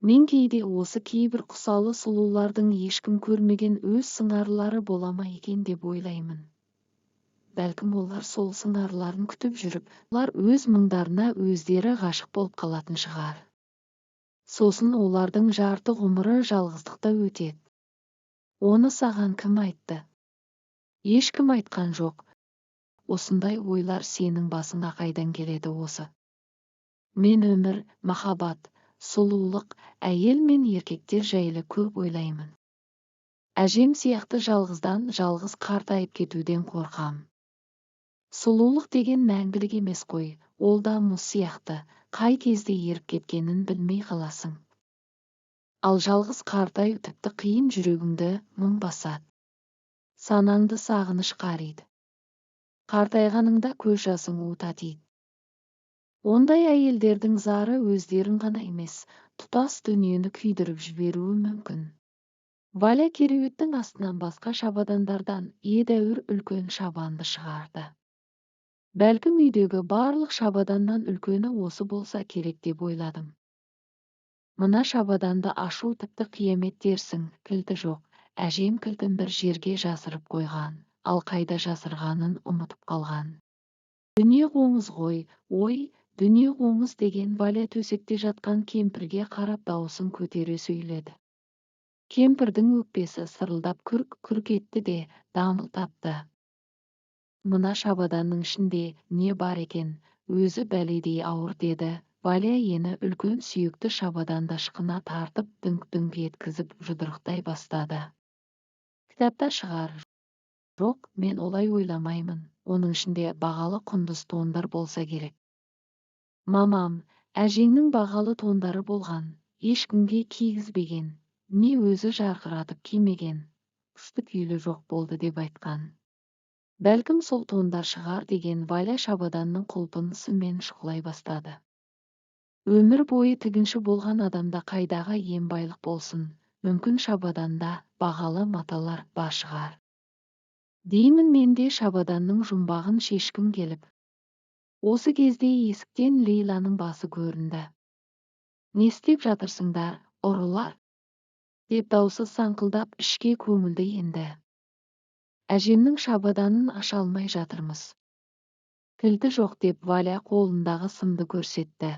Мен кейде осы кейбір құсалы сұлулардың ешкім көрмеген өз сыңарлары бола ма екен деп ойлаймын. Бәлкім олар сол сыңарларын күтіп жүріп, олар өз мұңдарына өздері ғашық болып қалатын шығар. Сосын олардың жарты ғұмыры жалғыздықта өтеді. Оны саған кім айтты? Ешкім айтқан жоқ. Осындай ойлар сенің басыңа қайдан келеді осы? Мен өмір, махаббат, сұлулық, әйел мен еркектер жайлы көп ойлаймын. Әжем сияқты жалғыздан жалғыз қартайып кетуден қорқам. Сұлулық деген мәңгілік емес қой, ол да мұз сияқты, қай кезде еріп кеткенін білмей қаласың. Ал жалғыз қартаю тіпті қиын, жүрегіңді мұң басады. Санаңды сағыныш қариды. Қартайғаныңда көз жасың уытатиды. Ондай әйелдердің зары өздерін ғана емес, тұтас дүниені күйдіріп жіберуі мүмкін. Валя кереуеттің астынан басқа шабадандардан едәуір үлкен шабанды шығарды. Бәлкім үйдегі барлық шабаданнан үлкені осы болса керек деп ойладым. Мына шабаданды ашу тіпті қиямет дерсің, кілті жоқ. Әжем кілтін бір жерге жасырып қойған, ал қайда жасырғанын ұмытып қалған. Дүние қоңыз ғой, ой, дүние қоңыз деген Валя төсекте жатқан кемпірге қарап дауысын көтере сөйледі. Кемпірдің өкпесі сырылдап күрк етті де дамыл тапты. Мына шабаданның ішінде не бар екен, өзі бәледей ауыр деді. Валя ені үлкен сүйекті шабаданды ышқына тартып дүңк-дүңк еткізіп жұдырықтай бастады. Кітапта шығар. Жоқ, мен олай ойламаймын. Оның ішінде бағалы құндыз тондар болса керек. Мамам, әжеңнің бағалы тондары болған, ешкімге кигізбеген, не өзі жарқыратып кимеген, күшті күйлі жоқ болды деп айтқан. Бәлкім сол тондар шығар деген Валя шабаданның құлпынысымен шұқылай бастады. Өмір бойы тігінші болған адамда қайдағы ем байлық болсын, мүмкін шабаданда бағалы маталар бар шығар. Деймін мен де шабаданның жұмбағын шешкім келіп. Осы кезде есіктен Лейланың басы көрінді. Не істеп жатырсыңдар, ұрылар? Деп даусы саңқылдап ішке көңілді енді. Әжемнің шабаданын аша алмай жатырмыз. Кілті жоқ деп Валя қолындағы сымды көрсетті.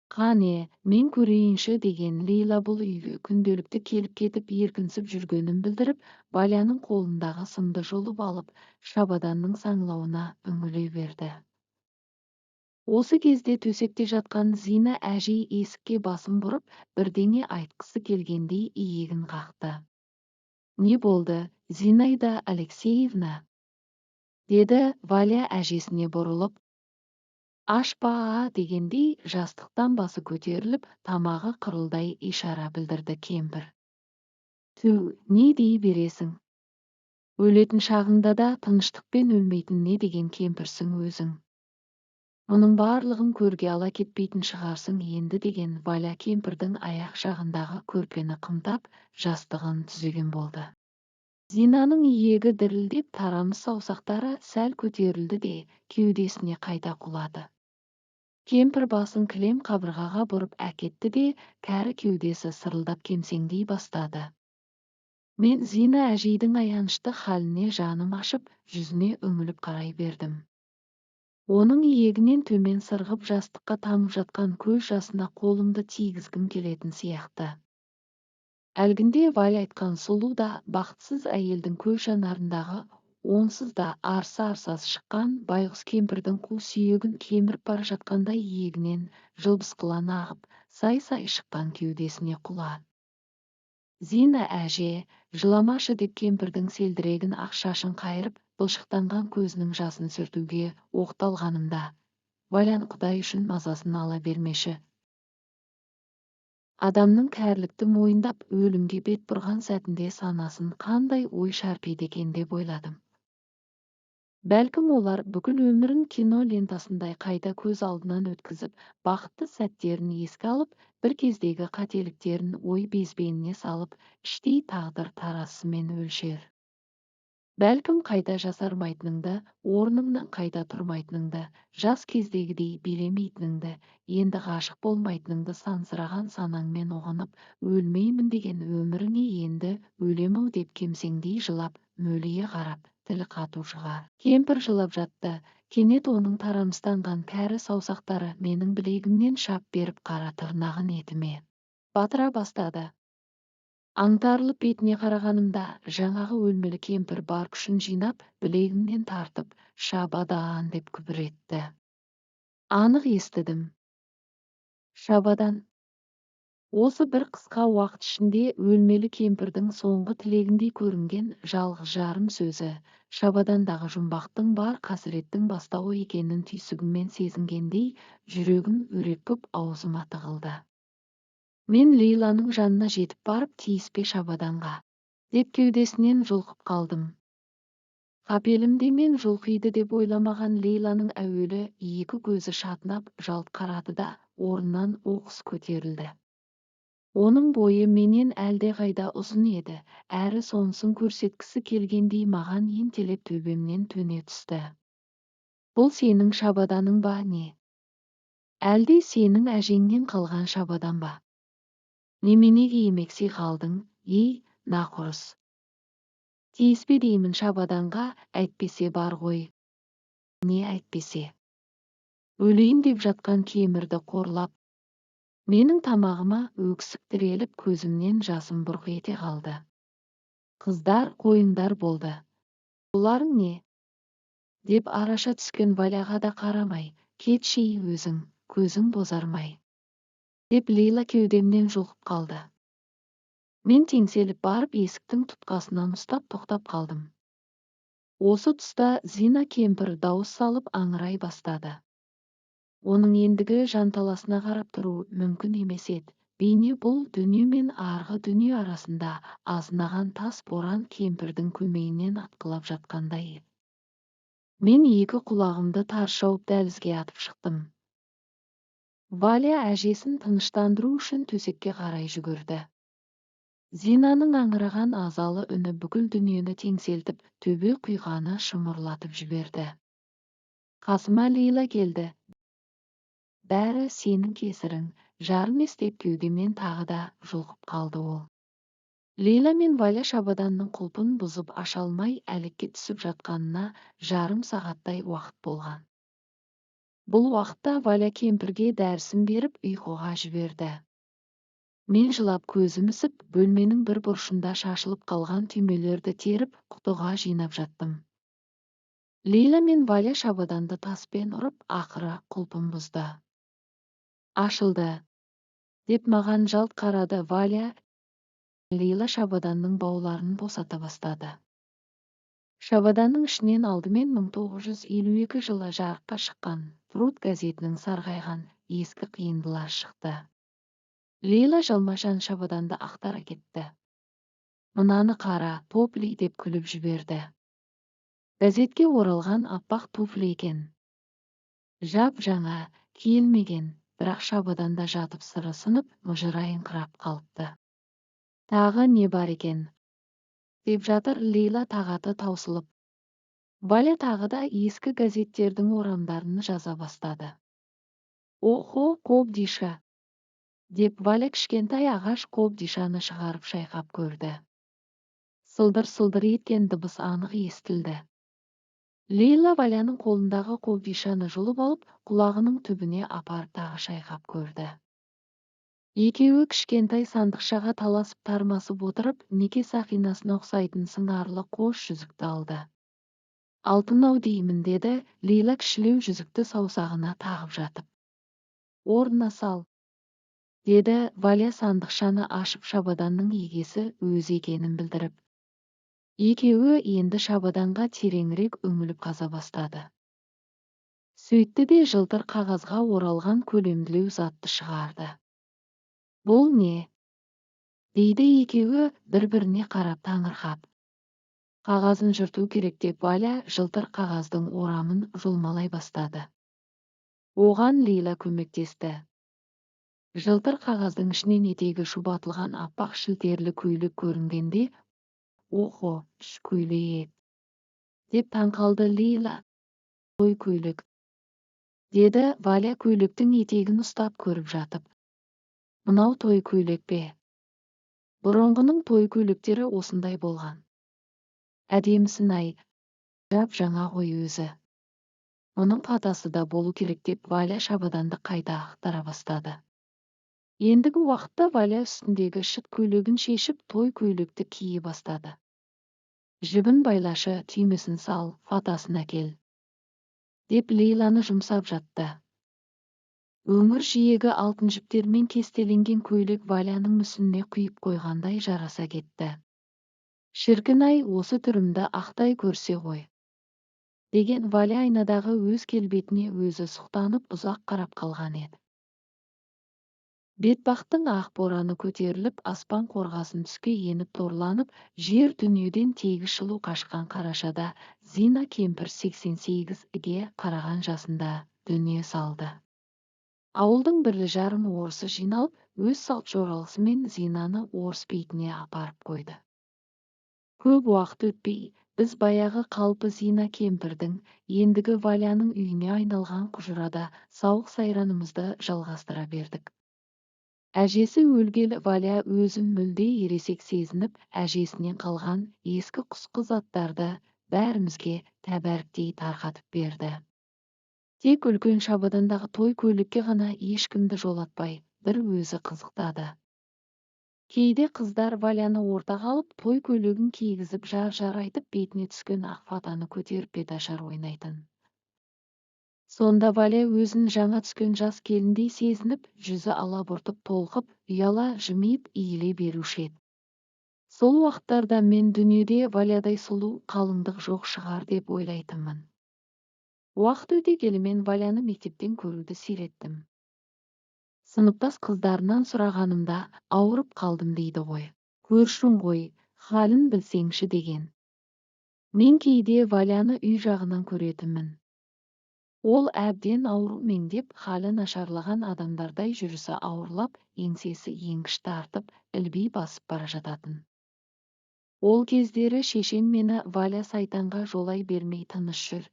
Қане, мен көрейінші деген Лейла бұл үйге күнделікті келіп кетіп еркінсіп жүргенін білдіріп, Валяның қолындағы сымды жұлып алып, шабаданның саңлауына үңіле берді. Осы кезде төсекте жатқан Зина әжей есікке басын бұрып, бірдеңе айтқысы келгендей иегін қақты. Не болды, Зинаида Алексеевна? Деді Валя әжесіне бұрылып. Ашпа дегендей жастықтан басы көтеріліп, тамағы қырылдай ишара білдірді кемпір. Тү, не дей бересің? Өлетін шағыңда да тыныштықпен өлмейтін не деген кемпірсің өзің? Мұның барлығын көрге ала кетпейтін шығарсың енді деген Валя кемпірдің аяқ жағындағы көрпені қымтап, жастығын түзеген болды. Зинаның иегі дірілдеп, тарамыс саусақтары сәл көтерілді де, кеудесіне қайта құлады. Кемпір басын кілем қабырғаға бұрып әкетті де, кәрі кеудесі сырылдап кемсеңдей бастады. Мен Зина әжейдің аянышты халіне жаным ашып, жүзіне үңіліп қарай бердім. Оның иегінен төмен сырғып жастыққа тамып жатқан көз жасына қолымды тигізгім келетін сияқты. Әлгінде Валя айтқан сұлу да бақытсыз әйелдің көз жанарындағы онсыз да арса-арсасы шыққан байғұс кемпірдің қу сүйегін кеміріп бара жатқандай иегінен жылбысқылана ағып, сай-сай шыққан кеудесіне құлады. Зина әже, жыламашы деп кемпірдің селдіреген ақ шашын қайырып, былшықтанған көзінің жасын сүртуге оқталғанымда, Валян Құдай үшін мазасын ала бермеші. Адамның кәрілікті мойындап өлімге бет бұрған сәтінде санасын қандай ой шарпиды екен деп ойладым. Бәлкім олар бүкіл өмірін кино лентасындай қайта көз алдынан өткізіп, бақытты сәттерін еске алып, бір кездегі қателіктерін ой безбеніне салып, іштей тағдыр тарасымен өлшер. Бәлкім қайта жасармайтыныңды, орныңнан қайта тұрмайтыныңды, жас кездегідей билемейтініңді, енді ғашық болмайтыныңды сансыраған санаңмен ұғынып, өлмеймін деген өміріңе енді өлем-ау деп кемсеңдей жылап, мөлие қарап, тіл қатушыға. Кемпір жылап жатты. Кенет оның тарамыстанған кәрі саусақтары менің білегімнен шап беріп қара тырнағын етіме батыра бастады. Аңтарылып бетіне қарағанымда жаңағы өлмелі кемпір бар күшін жинап, білегімнен тартып, «Шабадан» деп күбір етті. Анық естідім. Шабадан. Осы бір қысқа уақыт ішінде өлмелі кемпірдің соңғы тілегіндей көрінген жалғыз жарым сөзі, шабадандағы жұмбақтың бар қасіреттің бастауы екенін түйсігіммен сезінгендей, жүрегім өрекпіп аузыма тығылды. Мен Лейланың жанына жетіп барып тиіспе шабаданға, деп кеудесінен жұлқып қалдым. Қапелімде мен жұлқиды деп ойламаған Лейланың әуелі екі көзі шатынап жалт қарады да орнынан оқыс көтерілді. Оның бойы менен әлдеқайда ұзын еді, әрі сонысын көрсеткісі келгендей маған ентелеп төбемнен төне түсті. Бұл сенің шабаданың ба не? Әлде сенің әжеңнен қалған шабадан ба? Неменеге емексей қалдың, ей, нақұрыс. Тиіспе деймін шабаданға, әйтпесе бар ғой. Не әйтпесе? Өлейін деп жатқан кемірді қорлап. Менің тамағыма өксік тіреліп көзімнен жасым бұрқ ете қалды. Қыздар, қойыңдар болды. Бұларың не? Деп араша түскен Валяға да қарамай, кетші өзің, көзің бозармай. Деп Лейла кеудемнен жұлқып қалды. Мен теңселіп барып есіктің тұтқасынан ұстап тоқтап қалдым. Осы тұста Зина кемпір дауыс салып аңырай бастады. Оның ендігі жанталасына қарап тұру мүмкін емес еді. Бейне бұл дүние мен арғы дүние арасында азынаған тас боран кемпірдің көмейінен атқылап жатқандай еді. Мен екі құлағымды тарс жауып дәлізге атып шықтым. Валя әжесін тыныштандыру үшін төсекке қарай жүгірді. Зинаның аңыраған азалы үні бүкіл дүниені теңселтіп, төбе құйғаны шымырлатып жіберді. Қасыма Лейла келді. Бәрі сенің кесірің, жарым деп кеудемен тағы да жұлқып қалды ол. Лейла мен Валя шабаданның құлпын бұзып аша алмай әлекке түсіп жатқанына жарым сағаттай уақыт болған. Бұл уақытта Валя кемпірге дәрісін беріп ұйқыға жіберді. Мен жылап көзім ісіп, бөлменің бір бұрышында шашылып қалған түймелерді теріп, құтыға жинап жаттым. Лейла мен Валя шабаданды таспен ұрып, ақыры құлпын бұзды. Ашылды, деп маған жалт қарады Валя. Лейла шабаданның бауларын босата бастады. Шабаданның ішінен алдымен 1952 жылы жарыққа шыққан Труд газетінің сарғайған ескі қиындылар шықты. Лейла жалмашан шабаданды ақтара кетті. Мынаны қара, туфли деп күліп жіберді. Газетке оралған аппақ туфли екен. Жап жаңа, киілмеген, бірақ шабаданда жатып сырысынып, мыжырайыңқырап қалыпты. Тағы не бар екен? Деп жатыр Лейла тағаты таусылып. Валя тағы да ескі газеттердің орамдарын жаза бастады. Охо, қобдиша! Деп Валя кішкентай ағаш қобдишаны шығарып шайқап көрді. Сылдыр-сылдыр еткен дыбыс анық естілді. Лейла Валяның қолындағы қобдишаны жұлып алып, құлағының түбіне апарып тағы шайқап көрді. Екеуі кішкентай сандықшаға таласып тармасып отырып, неке сақинасына ұқсайтын сыңарлы қос жүзікті алды. Алтын-ау деймін деді, Лейла кішілеу жүзікті саусағына тағып жатып. Орнына сал, деді Валя сандықшаны ашып шабаданның егесі өзі екенін білдіріп. Екеуі енді шабаданға тереңірек үңіліп қаза бастады. Сөйтті де жылтыр қағазға оралған көлемділеу затты шығарды. Бұл не? Дейді екеуі бір-біріне қарап таңырқап. Қағазын жырту керек деп Валя жылтыр қағаздың орамын жұлмалай бастады. Оған Лейла көмектесті. Жылтыр қағаздың ішінен етегі шұбатылған аппақ шілтерлі көйлек көрінгенде, охо, көйлек еді. деп таң қалды Лейла. Той көйлек, деді Валя көйлектің етегін ұстап көріп жатып. Мынау той көйлек пе? Бұрынғының той көйлектері осындай болған. Әдемісін-ай, жап-жаңа ғой өзі. Оның патасы да болу керек деп Валя шабаданды қайта ақтара бастады. Ендігі уақытта Валя үстіндегі шыт көйлегін шешіп той көйлекті кие бастады. Жібін байлашы, түймесін сал, фатасын әкел, деп Лейланы жұмсап жатты. Өңір жиегі алтын жіптермен кестеленген көйлек Валяның мүсініне құйып қойғандай жараса кетті. Шіркін-ай, осы түрімді ақтай көрсе ғой, деген Валя айнадағы өз келбетіне өзі сұқтанып ұзақ қарап қалған еді. Бетбақтың ақ бораны көтеріліп, аспан қорғасын түске еніп торланып, жер дүниеден тегіс жылу қашқан қарашада Зина кемпір 88-ге қараған жасында дүние салды. Ауылдың бірлі-жарым орысы жиналып, өз салт жоралғысымен Зинаны орыс бейітіне апарып қойды. Көп уақыт өтпей, біз баяғы қалпы Зина кемпірдің, ендігі Валяның үйіне айналған құжырада сауық сайранымызды жалғастыра бердік. Әжесі өлгелі Валя өзін мүлде ересек сезініп, әжесінен қалған ескі құсқы заттарды бәрімізге тәбәріктей тарқатып берді. Тек үлкен шабадандағы той көйлекке ғана ешкімді жолатпай, бір өзі қызықтады. Кейде қыздар Валяны ортаға алып, той көйлегін кигізіп жар-жар айтып, бетіне түскен ақ фатаны көтеріп беташар ойнайтын. Сонда Валя өзін жаңа түскен жас келіндей сезініп, жүзі алабұртып толқып, ұяла жымиып иіле беруші еді. Сол уақыттарда мен дүниеде Валядай сұлу қалыңдық жоқ шығар деп ойлайтынмын. Уақыт өте келе мен Валяны мектептен көруді сиреттім. Сыныптас қыздарынан сұрағанымда ауырып қалдым дейді ғой. Көршің ғой, халін білсеңші деген. Мен кейде Валяны үй жағынан көретінмін. Ол әбден ауру меңдеп, халі нашарлаған адамдардай жүрісі ауырлап, еңсесі еңгіш тартып, ілби басып бара жататын. Ол кездері шешем мені Валя сайтанға жолай бермей тыныш жүр,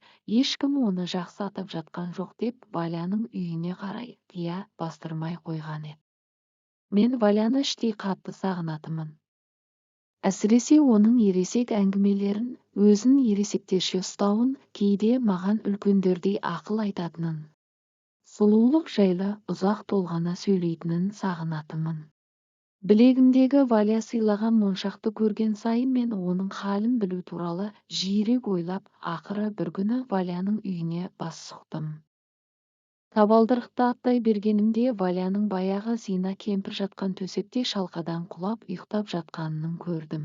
ешкім оны жақсы атап жатқан жоқ деп, Валяның үйіне қарай қия бастырмай қойған еді. Мен Валяны іштей қатты сағынатымын. Әсіресе оның ересек әңгімелерін, өзін ересектерше ұстауын, кейде маған үлкендердей ақыл айтатынын, сұлулық жайлы ұзақ толғана сөйлейтінін сағынатымын. Білегімдегі Валя сыйлаған моншақты көрген сайын мен оның халін білу туралы жиірек ойлап, ақыры бір күні Валяның үйіне бас сұқтым. Табалдырықты аттай бергенімде Валяның баяғы Зина кемпір жатқан төсекте шалқадан құлап ұйықтап жатқанын көрдім.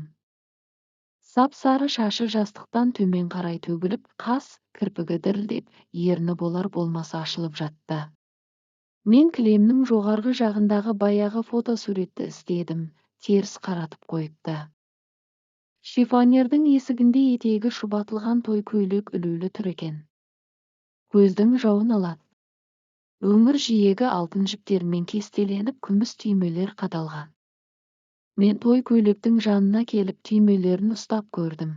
Сап-сары шашы жастықтан төмен қарай төгіліп, қас кірпігі дірілдеп, ерні болар болмас ашылып жатты. Мен кілемнің жоғарғы жағындағы баяғы фотосуретті іздедім, теріс қаратып қойыпты. Шифонердің есігінде етегі шұбатылған той көйлек ілулі тұр екен. Көздің жауын алады. Өңір жиегі алтын жіптермен кестеленіп, күміс түймелер қадалған. Мен той көйлектің жанына келіп түймелерін ұстап көрдім.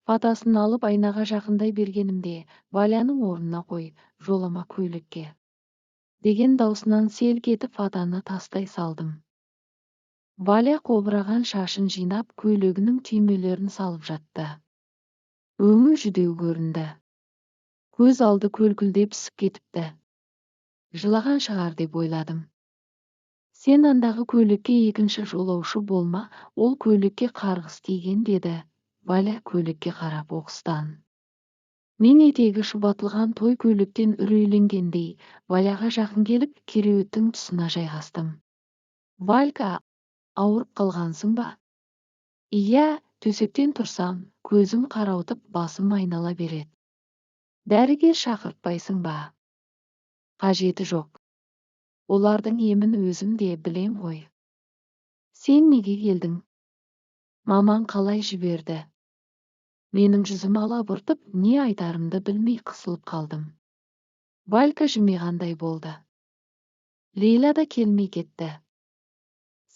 Фатасын алып айнаға жақындай бергенімде, Валяның орнына қой, жолама көйлекке, деген даусынан селк етіп фатаны тастай салдым. Валя қобыраған шашын жинап, көйлегінің түймелерін салып жатты. Өңі жүдеу көрінді. Көз алды көлкілдеп ісіп кетіпті. Жылаған шығар деп ойладым. Сен андағы көйлекке екінші жолаушы болма, ол көйлекке қарғыс тиген деді. Валя көйлекке қарап оқыстан. Мен етегі шұбатылған той көйлектен үрейленгендей, Валяға жақын келіп, кереуеттің тұсына жайғастым. Валька, ауырып қалғансың ба? Иә, төсектен тұрсам, көзім қарауытып, басым айнала береді. Дәрігер шақыртпайсың ба? Қажеті жоқ. Олардың емін өзім де білем ғой. Сен неге келдің? Маман қалай жіберді? Менің жүзім алабұртып, не айтарымды білмей қысылып қалдым. Валька жымиғандай болды. Лейла да келмей кетті.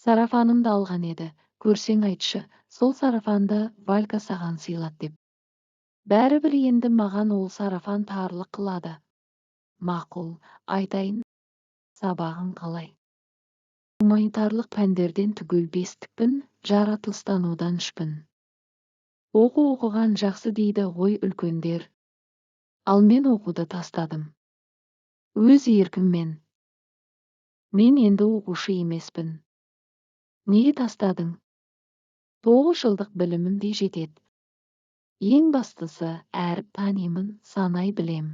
Сарафанымды алған еді, көрсең айтшы, сол сарафанды Валька саған сыйлады деп. Бәрібір енді маған ол сарафан тарлық қылады. Мақұл, айтайын, сабағың қалай? Гуманитарлық пәндерден түгел 5-тікпін, жаратылыстанудан 3-пін. Оқыған жақсы дейді ғой үлкендер. Ал мен оқуды тастадым. Өз еркіммен. Мен енді оқушы емеспін. Неге тастадың? 9 жылдық білімім де жетеді. Ең бастысы, әріп танимын, санай білем.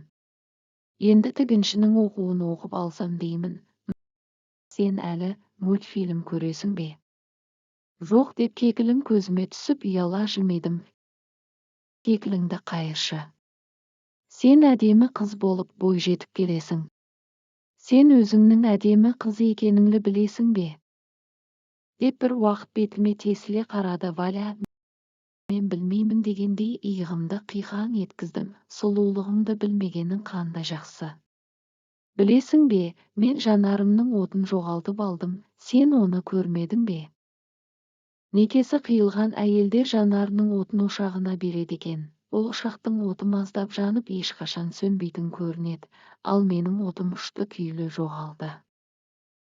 Енді тігіншінің оқуын оқып алсам деймін. Сен әлі мультфильм көресің бе? Жоқ деп кекілім көзіме түсіп ұяла жымидым. Кекіліңді қайыршы. Сен әдемі қыз болып бой жетіп келесің. Сен өзіңнің әдемі қыз екеніңді білесің бе? Деп бір уақыт бетіме тесіле қарады Валя. Мен білмеймін дегендей иығымды қиқаң еткіздім. Сұлулығымды білмегенің қандай жақсы. Білесің бе, мен жанарымның отын жоғалтып алдым, сен оны көрмедің бе? Некесі қиылған әйелдер жанарының отын ошағына береді екен. Ол ошақтың оты маздап жанып ешқашан сөнбейтін көрінеді, ал менің отым ұшты күйлі жоғалды.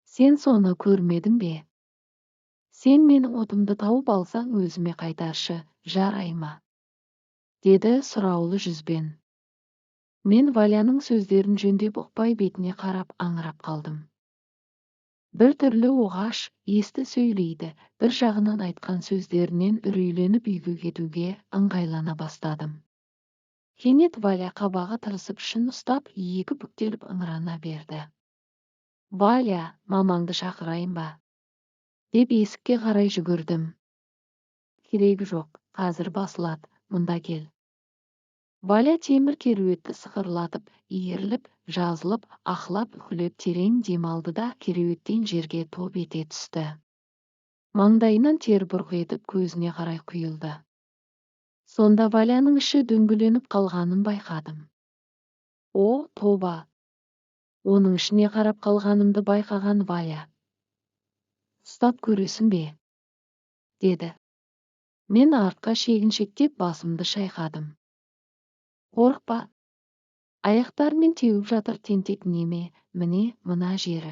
Сен соны көрмедің бе? Сен менің отымды тауып алсаң өзіме қайтаршы, жарай ма? Деді сұраулы жүзбен. Мен Валяның сөздерін жөндеп ұқпай бетіне қарап аңырап қалдым. Бір түрлі оғаш, есті сөйлейді, бір жағынан айтқан сөздерінен үрейленіп үйге кетуге ыңғайлана бастадым. Кенет Валя қабағы тырысып шын ұстап, екі бүктеліп ыңырана берді. Валя, мамаңды шақырайын ба? Деп есікке қарай жүгірдім. Керегі жоқ, қазір басылады, мұнда кел. Валя темір кереуетті сықырлатып, иіріліп, жазылып, ақылап, үхілеп терең демалды да кереуеттен жерге топ ете түсті. Маңдайынан тер бұрқ етіп көзіне қарай құйылды. Сонда Валяның іші дөңгеленіп қалғанын байқадым. О, тоба! Оның ішіне қарап қалғанымды байқаған Валя. Ұстап көресің бе? Деді. Мен артқа шегіншектеп басымды шайқадым. Қорықпа. Аяқтармен теуіп жатыр тентек неме, міне, мына жері.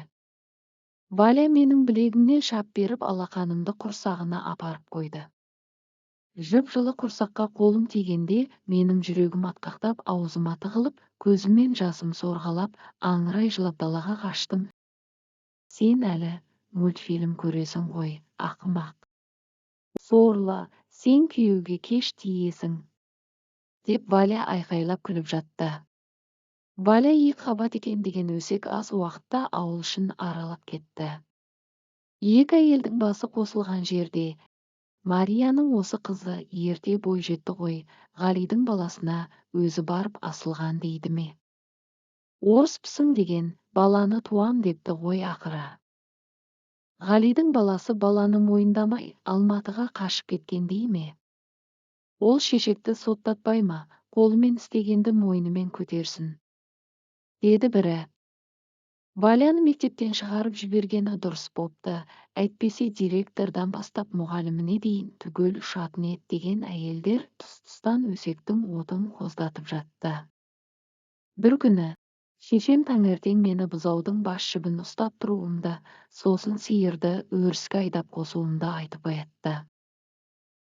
Валя менің білегімнен шап беріп алақанымды құрсағына апарып қойды. Жып-жылы құрсаққа қолым тигенде, менің жүрегім атқақтап, аузыма тығылып, көзіммен жасым сорғалап, аңырай жылап далаға қаштым. Сен әлі мультфильм көресің ғой, ақымақ. Сорлы, сен күйеуге кеш тиесің. Деп Валя айқайлап күліп жатты. Валя екі қабат екен деген өсек аз уақытта ауыл ішін аралап кетті. Екі әйелдің басы қосылған жерде, Марияның осы қызы ерте бой жетті ғой, Ғалидың баласына өзі барып асылған дейді ме? Орыспысың деген, баланы туам депті ғой ақыры. Ғалидың баласы баланы мойындамай, Алматыға қашып кеткен дей ме? Ол шешекті соттатпай ма, қолымен істегенді мойнымен көтерсін. Деді бірі. Валяны мектептен шығарып жібергені дұрыс бопты, әйтпесе директордан бастап мұғаліміне дейін түгел ұшатын еді деген әйелдер тұс-тұстан өсектің отын қоздатып жатты. Бір күні, шешем таңертең мені бұзаудың бас жібін ұстап тұруымды, сосын сиырды өріске айдап қосуымды айтып оятты.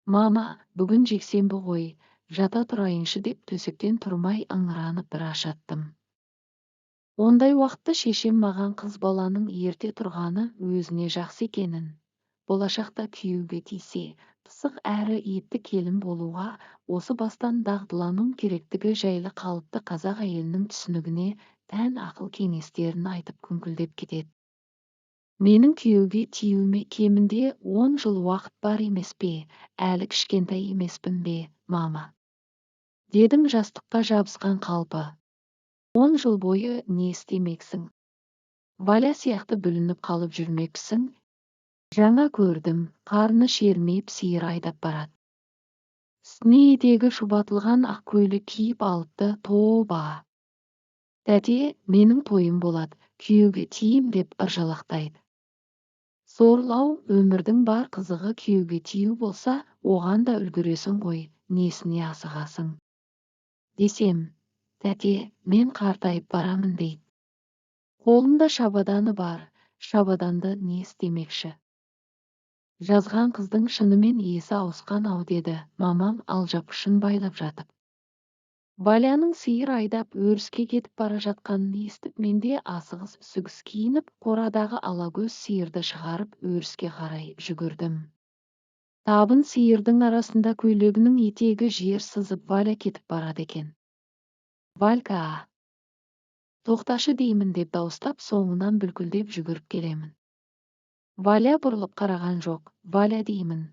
Мама, бүгін жексенбі ғой, жата тұрайыншы деп төсектен тұрмай ыңыранып біраз жаттым. Ондай уақытта шешем маған қыз баланың ерте тұрғаны өзіне жақсы екенін, болашақта күйеуге тисе, пысық әрі етті келін болуға осы бастан дағдылану керектігі жайлы қалыпты қазақ әйелінің түсінігіне тән ақыл кеңестерін айтып күңкілдеп кетеді. Менің күйеуге тиюіме кемінде 10 жыл уақыт бар емес пе, әлі кішкентай емеспін бе, мама? Дедім жастыққа жабысқан қалпы. 10 жыл бойы не істемексің? Валя сияқты бүлініп қалып жүрмексің? Жаңа көрдім, қарны шермейіп сиыр айдап барады. Үстіне етегі шұбатылған ақ көйлек киіп алыпты, тоба. Тәте, менің тойым болады, күйеуге тиім деп ыржалақтайды. Сорлау, өмірдің бар қызығы күйеуге тию болса, оған да үлгересің ғой, несіне асығасың? Десем, тәте, мен қартайып барамын дейді. Қолында шабаданы бар, шабаданды не істемекші? Жазған қыздың шынымен есі ауысқан-ау деді мамам алжапқышын байлап жатып. Валяның сиыр айдап өріске кетіп бара жатқанын естіп, менде асығыс-үсігіс киініп, қорадағы алакөз сиырды шығарып өріске қарай жүгірдім. Табын сиырдың арасында көйлегінің етегі жер сызып Валя кетіп барады екен. Валька, тоқташы деймін деп дауыстап, соңынан бүлкілдеп жүгіріп келемін. Валя бұрылып қараған жоқ. Валя деймін.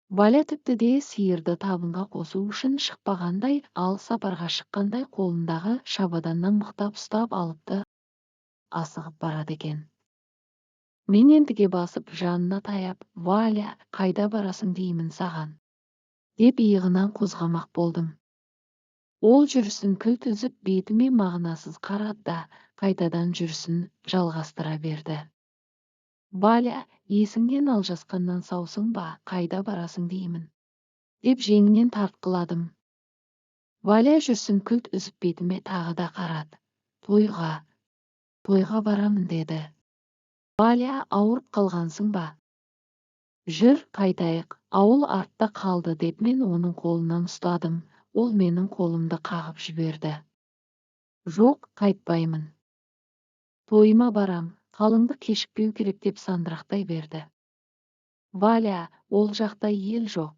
Валя тіпті де сиырды табынға қосу үшін шықпағандай, ал сапарға шыққандай қолындағы шабаданнан мықтап ұстап алыпты, асығып барады екен. Мен ентіге басып жанына таяп, Валя, қайда барасың деймін саған, деп иығынан қозғамақ болдым. Ол жүрісін кілт үзіп бетіме мағынасыз қарады да, қайтадан жүрісін жалғастыра берді. Валя, есіңнен алжасқаннан саусың ба, қайда барасың деймін, деп жеңінен тартқыладым. Валя жүрсін кілт үзіп бетіме тағы да қарады. Тойға барамын деді. Валя, ауырып қалғансың ба? Жүр, қайтайық, ауыл артта қалды деп мен оның қолынан ұстадым. Ол менің қолымды қағып жіберді. Жоқ, қайтпаймын. Тойыма барам, қалыңды кешікпеу керек деп сандырақтай берді. Валя, ол жақта ел жоқ.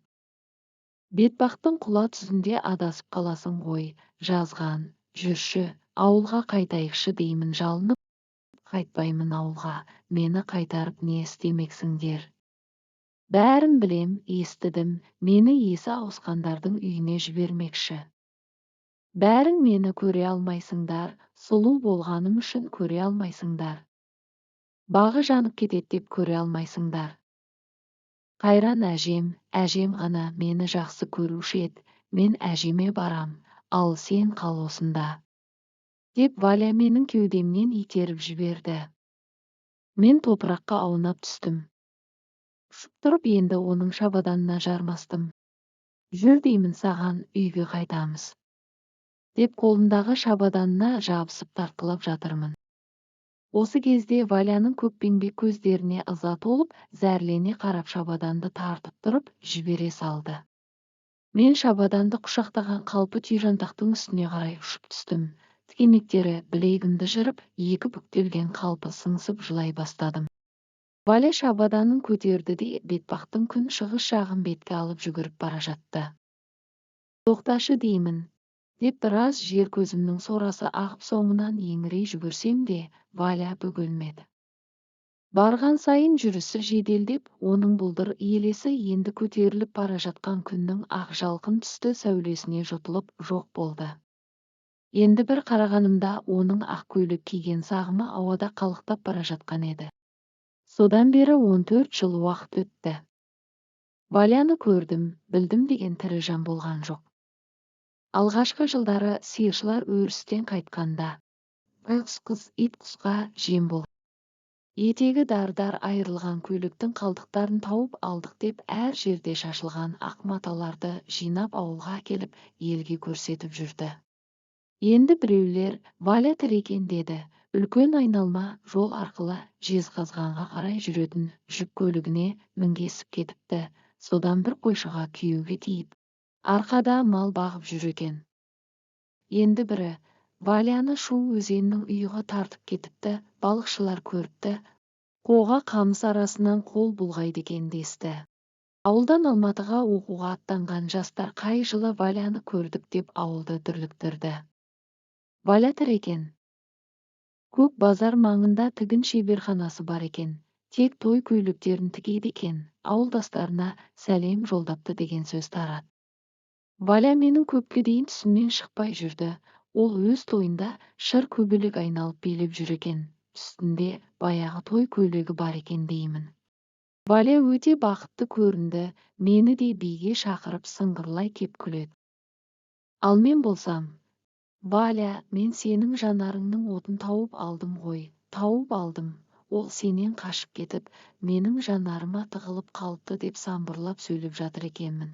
Бетбақтың құла түзінде адасып қаласың ғой, жазған, жүрші, ауылға қайтайықшы деймін жалынып. Қайтпаймын ауылға, мені қайтарып не істемексіңдер? Бәрін білем, естідім, мені есі ауысқандардың үйіне жібермекші. Бәрің мені көре алмайсыңдар, сұлу болғаным үшін көре алмайсыңдар. Бағы жанып кетеді деп көре алмайсыңдар. Қайран әжем ғана мені жақсы көруші еді, мен әжеме барам, ал сен қал осында. Деп Валя менің кеудемнен итеріп жіберді. Мен топыраққа аунап түстім. Ұшып тұрып енді оның шабаданына жармастым. Жүр деймін саған, үйге қайтамыз. Деп қолындағы шабаданына жабысып тартқылап жатырмын. Осы кезде Валяның көкпеңбек көздеріне ыза толып, зәрлене қарап шабаданды тартып тұрып, жібере салды. Мен шабаданды құшақтаған қалпы түйжантақтың үстіне қарай ұшып түстім. Тікенектері білегімді жырып, екі бүктелген қалпы сыңсып жылай бастадым. Валя шабаданын көтерді де бетпақтың күн шығыс жағын бетке алып жүгіріп бара жатты. Тоқташы деймін, деп біраз жер көзімнің сорасы ағып соңынан еңірей жүгірсем де, Валя бөгелмеді. Барған сайын жүрісі жеделдеп, оның бұлдыр иелесі енді көтеріліп бара жатқан күннің ақ жалқын түсті сәулесіне жұтылып жоқ болды. Енді бір қарағанымда оның ақ көйлек киген сағымы ауада қалықтап бара жатқан еді. Содан бері 14 жыл уақыт өтті. Валяны көрдім, білдім деген тірі жан болған жоқ. Алғашқы жылдары сиыршылар өрістен қайтқанда, байғұс қыз ит құсқа жем болды. Етегі дар-дар айырылған көйлектің қалдықтарын тауып алдық деп әр жерде шашылған ақ маталарды жинап ауылға келіп елге көрсетіп жүрді. Енді біреулер Валя тірі екен деді. Үлкен айналма жол арқылы Жезқазғанға қарай жүретін жүк көлігіне мінгесіп кетіпті. Содан бір қойшыға күйеуге тиіп, арқада мал бағып жүр екен. Енді бірі Валяны Шу өзенінің ұйығы тартып кетіпті, балықшылар көріпті, қоға қамыс арасынан қол бұлғайды екен десті. Ауылдан Алматыға оқуға аттанған жастар қай жылы Валяны көрдік деп ауылды дүрліктірді. Валя тірі екен. Көк базар маңында тігін шеберханасы бар екен. Тек той көйлектерін тігеді екен. Ауылдастарына сәлем жолдапты деген сөз тарады. Валя менің көпке дейін түсімнен шықпай жүрді. Ол өз тойында шыр көбелек айналып билеп жүр екен. Үстінде баяғы той көйлегі бар екен деймін. Валя өте бақытты көрінді. Мені де биге шақырып сыңғырлай кеп күледі. Ал мен болсам, Валя, мен сенің жанарыңның отын тауып алдым ғой. Тауып алдым. Ол сенен қашып кетіп, менің жанарыма тығылып қалыпты деп самбырлап сөйлеп жатыр екенмін.